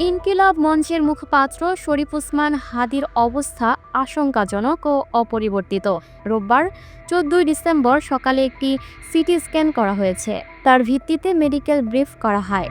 ইনকিলাব মঞ্চের মুখপাত্র শরীফ ওসমান হাদির অবস্থা আশঙ্কাজনক ও অপরিবর্তিত। রোববার ১৪ ডিসেম্বর সকালে একটি সিটি স্ক্যান করা হয়েছে। তার ভিত্তিতে মেডিকেল ব্রিফ করা হয়।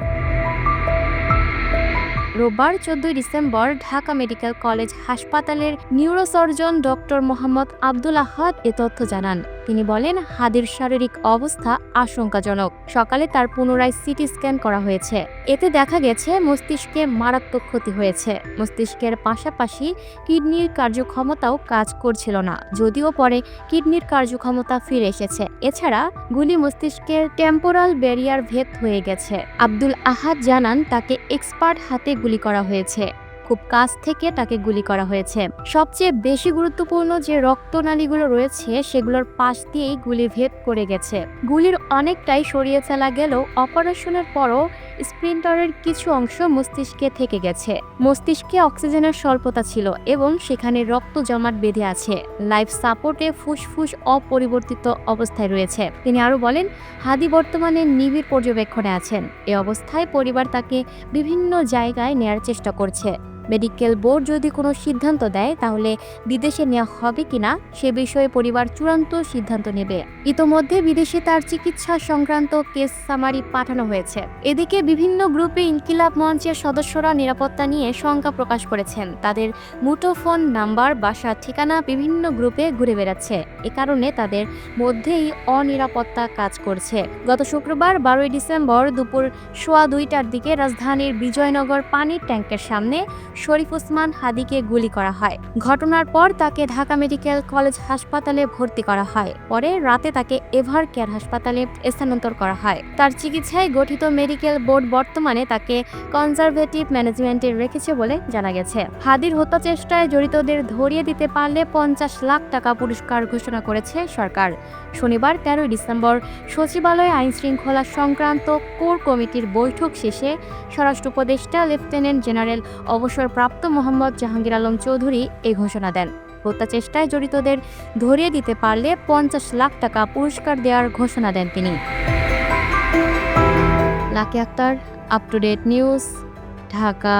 রোববার ১৪ ডিসেম্বর ঢাকা মেডিকেল কলেজ হাসপাতালের নিউরোসার্জন ডক্টর মোহাম্মদ আব্দুল আহাদ এ তথ্য জানান। তিনি বলেন, হাদির শারীরিক অবস্থা আশঙ্কাজনক। সকালে তার পুনরায় সিটি স্ক্যান করা হয়েছে। এতে দেখা গেছে মস্তিষ্কে মারাত্মক ক্ষতি হয়েছে। মস্তিষ্কের পাশাপাশি কিডনির কার্যক্ষমতাও কাজ করছিল না, যদিও পরে কিডনির কার্যক্ষমতা ফিরে এসেছে। এছাড়া গুলি মস্তিষ্কের টেম্পোরাল ব্যারিয়ার ভেদ হয়ে গেছে। আব্দুল আহাদ জানান, তাকে এক্সপার্ট হাতে গুলি করা হয়েছে। খুব কাছ থেকে তাকে গুলি করা হয়েছে। সবচেয়ে বেশি গুরুত্বপূর্ণ যে রক্তনালীগুলো রয়েছে সেগুলোর পাশ দিয়েই গুলি ভেদ করে গেছে। গুলির অনেকটাই সরিয়ে ফেলা গেলেও অপারেশনের পরও স্প্লিন্টারের কিছু অংশ মস্তিষ্কে থেকে গেছে। মস্তিষ্কে অক্সিজেনের স্বল্পতা ছিল এবং সেখানে রক্ত জমাট বেঁধে আছে। লাইফ সাপোর্টে ফুসফুস অপরিবর্তিত অবস্থায় রয়েছে। তিনি আরও বলেন, হাদি বর্তমানে নিবিড় পর্যবেক্ষণে আছেন। এ অবস্থায় পরিবার তাকে বিভিন্ন জায়গায় নেয়ার চেষ্টা করছে। মেডিকেল বোর্ড যদি কোনো সিদ্ধান্ত দেয় তাহলে বিদেশে নেওয়া হবে কিনা সে বিষয়ে পরিবার চূড়ান্ত সিদ্ধান্ত নেবে। ইতোমধ্যে বিদেশে তার চিকিৎসা সংক্রান্ত কেস সামারি পাঠানো হয়েছে। এদিকে বিভিন্ন গ্রুপে ইনকিলাব মঞ্চের সদস্যরা নিরাপত্তা নিয়ে শঙ্কা প্রকাশ করেছেন। তাদের মুঠোফোন নাম্বার, বাসার ঠিকানা বিভিন্ন গ্রুপে ঘুরে বেড়াচ্ছে। এ কারণে তাদের মধ্যেই অনিরাপত্তা কাজ করছে। গত শুক্রবার ১২ ডিসেম্বর দুপুর ১:২টার দিকে রাজধানীর বিজয়নগর পানির ট্যাঙ্কের সামনে শরীফ ওসমান হাদিকে গুলি করা হয়। ঘটনার পর তাকে ঢাকা মেডিকেল কলেজ হাসপাতালে ভর্তি করা হয়। পরে রাতে তাকে এভার কেয়ার হাসপাতালে স্থানান্তর করা হয়। তার চিকিৎসায় গঠিত মেডিকেল বোর্ড বর্তমানে তাকে কনজারভেটিভ ম্যানেজমেন্টে রেখেছে বলে জানা গেছে। হাদির হত্যা চেষ্টায় জড়িতদের ধরিয়ে দিতে পারলে ৫০ লাখ টাকা পুরস্কার ঘোষণা করেছে সরকার। শনিবার ১৩ ডিসেম্বর সচিবালয়ে আইন শৃঙ্খলা সংক্রান্ত কোর কমিটির বৈঠক শেষে স্বরাষ্ট্র উপদেষ্টা লেফটেন্যান্ট জেনারেল অবসরপ্রাপ্ত মোহাম্মদ জাহাঙ্গীর আলম চৌধুরী এই ঘোষণা দেন। হত্যা চেষ্টায় জড়িতদের ধরিয়ে দিতে পারলে ৫০ লাখ টাকা পুরস্কার দেওয়ার ঘোষণা দেন তিনি। Lucky Akter, up to date news, Dhaka.